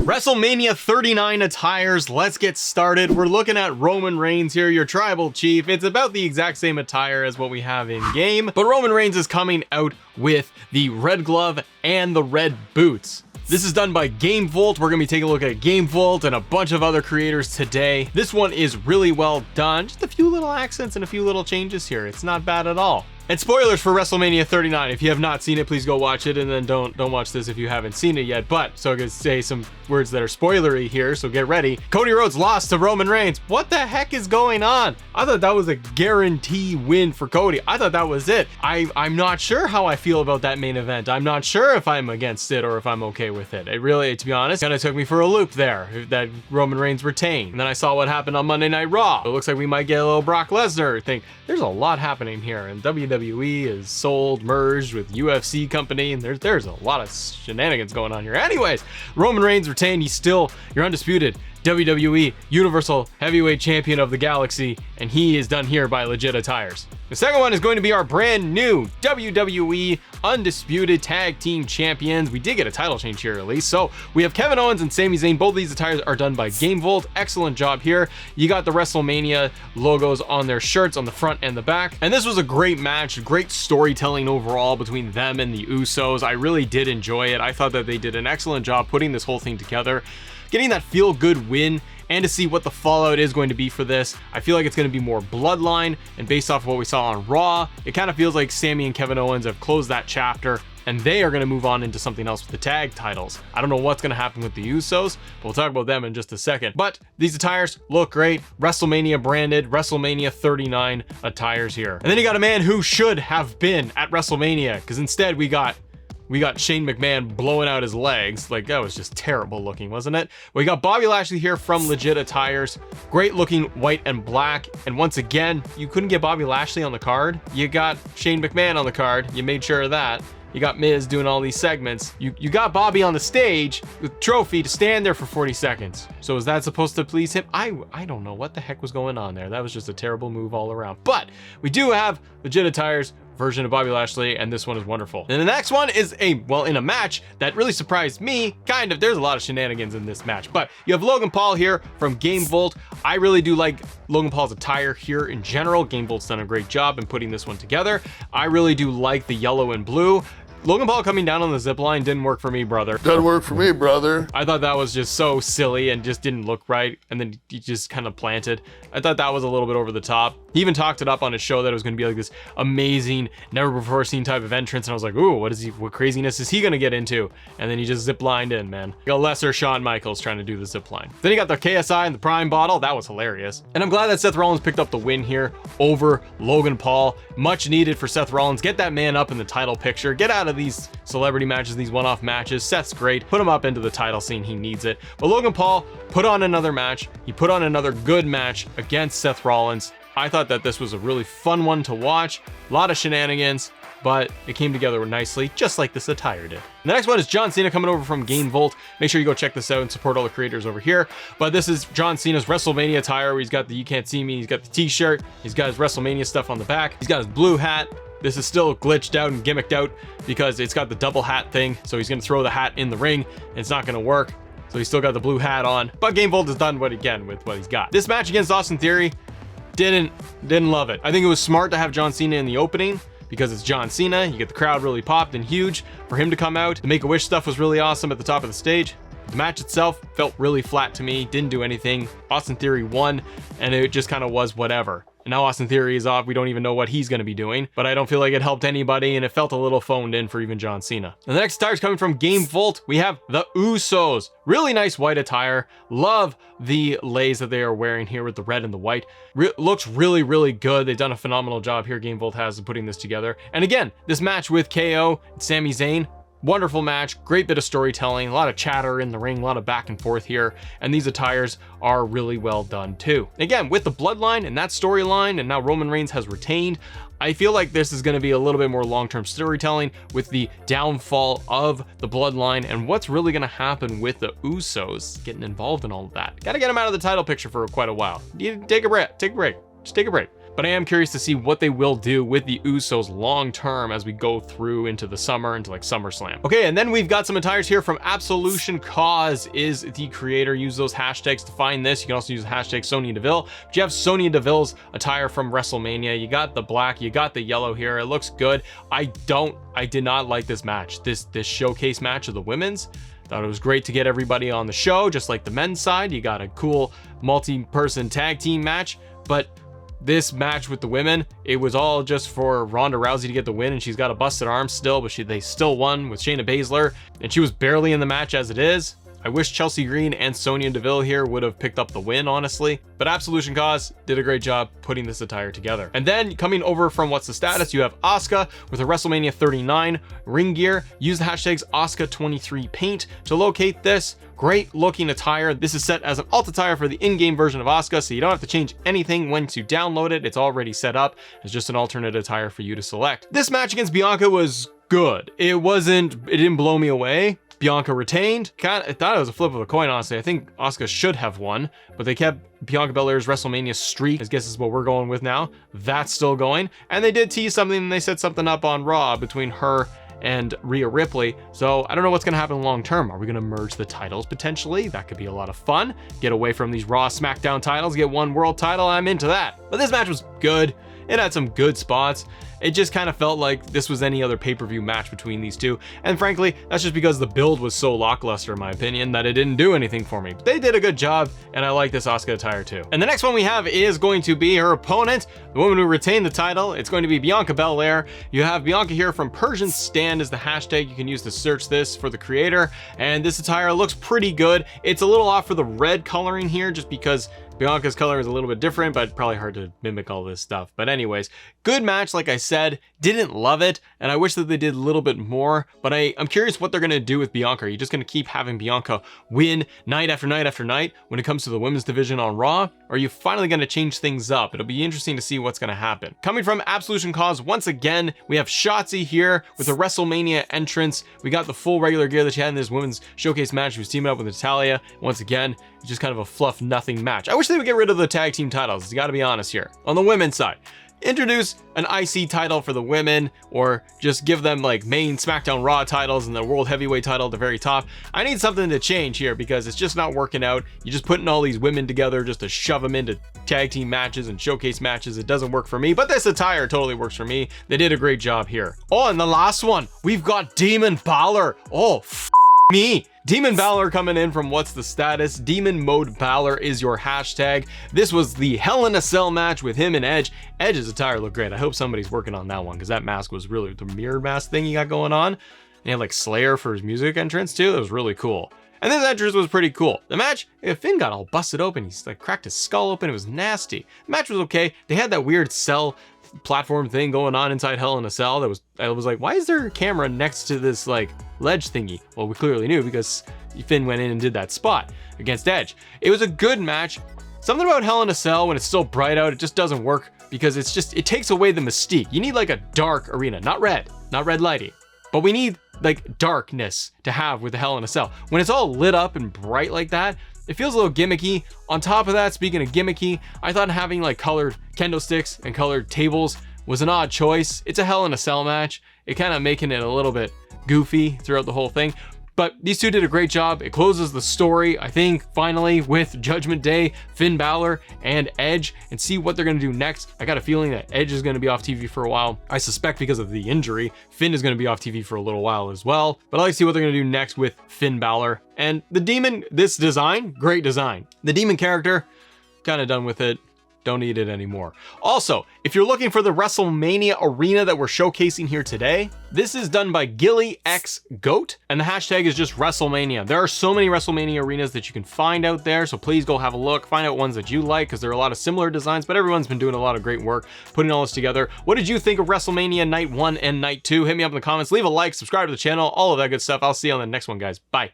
WrestleMania 39 attires, let's get started. We're looking at Roman Reigns here, your tribal chief. It's about the exact same attire as what we have in game, but Roman Reigns is coming out with the red glove and the red boots. This is done by GameVolt. We're gonna be taking a look at GameVolt and a bunch of other creators today. This one is really well done. Just a few little accents and a few little changes here. It's not bad at all. And spoilers for WrestleMania 39. If you have not seen it, please go watch it, and then don't watch this if you haven't seen it yet. But so I'm gonna say some words that are spoilery here, so get ready. Cody Rhodes lost to Roman Reigns. What the heck is going on? I thought that was a guarantee win for Cody. I thought that was it. I'm not sure how I feel about that main event. I'm not sure if I'm against it or if I'm okay with it. It really, to be honest, kind of took me for a loop there, that Roman Reigns retained. And then I saw what happened on Monday Night Raw. It looks like we might get a little Brock Lesnar thing. There's a lot happening here, and WWE is sold, merged with UFC company, and there's a lot of shenanigans going on here. Anyways, Roman Reigns retained. He's still your undisputed WWE Universal Heavyweight Champion of the Galaxy, and he is done here by Legit Attires. The second one is going to be our brand new WWE Undisputed Tag Team Champions. We did get a title change here at least. So we have Kevin Owens and Sami Zayn. Both of these attires are done by GameVolt. Excellent job here. You got the WrestleMania logos on their shirts on the front and the back. And this was a great match, great storytelling overall between them and the Usos. I really did enjoy it. I thought that they did an excellent job putting this whole thing together, getting that feel-good win, and to see what the fallout is going to be for this. I feel like it's going to be more bloodline, and based off of what we saw on Raw, it kind of feels like Sami and Kevin Owens have closed that chapter, and they are going to move on into something else with the tag titles. I don't know what's going to happen with the Usos, but we'll talk about them in just a second. But these attires look great. WrestleMania branded, WrestleMania 39 attires here. And then you got a man who should have been at WrestleMania, because instead we got Shane McMahon blowing out his legs. Like, that was just terrible looking, wasn't it? We got Bobby Lashley here from Legit Attires. Great looking white and black. And once again, you couldn't get Bobby Lashley on the card. You got Shane McMahon on the card. You made sure of that. You got Miz doing all these segments. You got Bobby on the stage with trophy to stand there for 40 seconds. So is that supposed to please him? I don't know what the heck was going on there. That was just a terrible move all around. But we do have Legit Attires version of Bobby Lashley, and this one is wonderful. And the next one is in a match that really surprised me, kind of. There's a lot of shenanigans in this match, but you have Logan Paul here from GameVolt. I really do like Logan Paul's attire here in general. GameVolt's done a great job in putting this one together. I really do like the yellow and blue. Logan Paul coming down on the zip line didn't work for me, brother. Doesn't work for me, brother. I thought that was just so silly and just didn't look right. And then he just kind of planted. I thought that was a little bit over the top. He even talked it up on his show that it was going to be like this amazing, never before seen type of entrance. And I was like, ooh, what craziness is he going to get into? And then he just zip lined in, man. Like a lesser Shawn Michaels trying to do the zip line. Then he got the KSI and the Prime bottle. That was hilarious. And I'm glad that Seth Rollins picked up the win here over Logan Paul. Much needed for Seth Rollins. Get that man up in the title picture. Get out of these celebrity matches, these one-off matches. Seth's great. Put him up into the title scene. He needs it. But Logan Paul put on another match. He put on another good match against Seth Rollins. I thought that this was a really fun one to watch. A lot of shenanigans, but it came together nicely, just like this attire did. The next one is John Cena coming over from GameVolt. Make sure you go check this out and support all the creators over here. But this is John Cena's WrestleMania attire, where he's got the "You Can't See Me," he's got the t-shirt, he's got his WrestleMania stuff on the back, he's got his blue hat. This is still glitched out and gimmicked out because it's got the double hat thing. So he's gonna throw the hat in the ring and it's not gonna work. So he's still got the blue hat on, but GameVolt has done with what he's got. This match against Austin Theory, didn't love it. I think it was smart to have John Cena in the opening because it's John Cena. You get the crowd really popped and huge. For him to come out, the Make-A-Wish stuff was really awesome at the top of the stage. The match itself felt really flat to me, didn't do anything. Austin Theory won, and it just kind of was whatever. And now Austin Theory is off. We don't even know what he's going to be doing, but I don't feel like it helped anybody, and it felt a little phoned in for even John Cena. And the next attire is coming from GameVolt. We have the Usos. Really nice white attire. Love the lays that they are wearing here with the red and the white. Looks really, really good. They've done a phenomenal job here. GameVolt has in putting this together. And again, this match with KO and Sami Zayn, wonderful match, great bit of storytelling, a lot of chatter in the ring, a lot of back and forth here, and these attires are really well done too. Again, with the bloodline and that storyline, and now Roman Reigns has retained, I feel like this is going to be a little bit more long-term storytelling with the downfall of the bloodline and what's really going to happen with the Usos getting involved in all of that. Got to get them out of the title picture for quite a while. You take a break, just take a break. but I am curious to see what they will do with the Usos long term as we go through into the summer, into like SummerSlam. Okay, and then we've got some attires here from Absolution Cause is the creator. Use those hashtags to find this. You can also use the hashtag Sonya Deville. But you have Sonya Deville's attire from WrestleMania. You got the black, you got the yellow here. It looks good. I did not like this match. This showcase match of the women's. Thought it was great to get everybody on the show, just like the men's side. You got a cool multi-person tag team match, but this match with the women, it was all just for Ronda Rousey to get the win, and she's got a busted arm still, but they still won with Shayna Baszler, and she was barely in the match as it is. I wish Chelsea Green and Sonya Deville here would have picked up the win, honestly. But Absolution Cause did a great job putting this attire together. And then coming over from What's the Status, you have Asuka with a WrestleMania 39 ring gear. Use the hashtags Asuka23paint to locate this. Great looking attire. This is set as an alt attire for the in-game version of Asuka, so you don't have to change anything once you download it. It's already set up. It's just an alternate attire for you to select. This match against Bianca was good. It didn't blow me away. Bianca retained. I thought it was a flip of a coin, honestly. I think Asuka should have won, but they kept Bianca Belair's WrestleMania streak. I guess is what we're going with now. That's still going. And they did tease something, and they set something up on Raw between her and Rhea Ripley. So I don't know what's going to happen long term. Are we going to merge the titles potentially? That could be a lot of fun. Get away from these Raw SmackDown titles, get one world title. I'm into that. But this match was good. It had some good spots. It just kind of felt like this was any other pay-per-view match between these two. And frankly, that's just because the build was so lackluster, in my opinion, that it didn't do anything for me. But they did a good job, and I like this Asuka attire too. And the next one we have is going to be her opponent, the woman who retained the title. It's going to be Bianca Belair. You have Bianca here from Persian Stand is the hashtag you can use to search this for the creator. And this attire looks pretty good. It's a little off for the red coloring here, just because Bianca's color is a little bit different, but probably hard to mimic all this stuff. But anyways, good match, like I said. Didn't love it, and I wish that they did a little bit more, but I'm curious what they're going to do with Bianca. Are you just going to keep having Bianca win night after night after night when it comes to the women's division on Raw? Or are you finally going to change things up? It'll be interesting to see what's going to happen. Coming from Absolution Cause, once again, we have Shotzi here with a WrestleMania entrance. We got the full regular gear that she had in this women's showcase match. She was teaming up with Natalya. Once again, it's just kind of a fluff nothing match. I wish they would get rid of the tag team titles. You got to be honest here. On the women's side, introduce an IC title for the women, or just give them like main SmackDown Raw titles and the World Heavyweight title at the very top. I need something to change here because it's just not working out. You're just putting all these women together just to shove them into tag team matches and showcase matches. It doesn't work for me, but this attire totally works for me. They did a great job here. Oh, and the last one, we've got Demon Balor. Oh, me. Demon Balor coming in from What's the Status. Demon Mode Balor is your hashtag. This was the Hell in a Cell match with him and Edge. Edge's attire looked great. I hope somebody's working on that one, because that mask was really the mirror mask thing he got going on. And he had like Slayer for his music entrance too. It was really cool. And this entrance was pretty cool. The match, Finn got all busted open. He's like cracked his skull open. It was nasty. The match was okay. They had that weird cell platform thing going on inside Hell in a Cell. I was like, why is there a camera next to this like ledge thingy? Well, we clearly knew because Finn went in and did that spot against Edge. It was a good match. Something about Hell in a Cell when it's still bright out, it just doesn't work because it takes away the mystique. You need like a dark arena, not red lighting, but we need like darkness to have with the Hell in a Cell. When it's all lit up and bright like that, it feels a little gimmicky. On top of that, speaking of gimmicky, I thought having like colored kendo sticks and colored tables was an odd choice. It's a Hell in a Cell match. It kind of making it a little bit goofy throughout the whole thing. But these two did a great job. It closes the story, I think, finally with Judgment Day, Finn Balor, and Edge, and see what they're going to do next. I got a feeling that Edge is going to be off TV for a while. I suspect because of the injury, Finn is going to be off TV for a little while as well. But I'd like to see what they're going to do next with Finn Balor. And the Demon, this design, great design. The Demon character, kind of done with it. Don't need it anymore. Also, if you're looking for the WrestleMania arena that we're showcasing here today, this is done by Gilly X Goat, and the hashtag is just WrestleMania. There are so many WrestleMania arenas that you can find out there, so please go have a look, find out ones that you like, because there are a lot of similar designs, but everyone's been doing a lot of great work putting all this together. What did you think of WrestleMania Night 1 and Night 2? Hit me up in the comments, leave a like, subscribe to the channel, all of that good stuff. I'll see you on the next one, guys. Bye.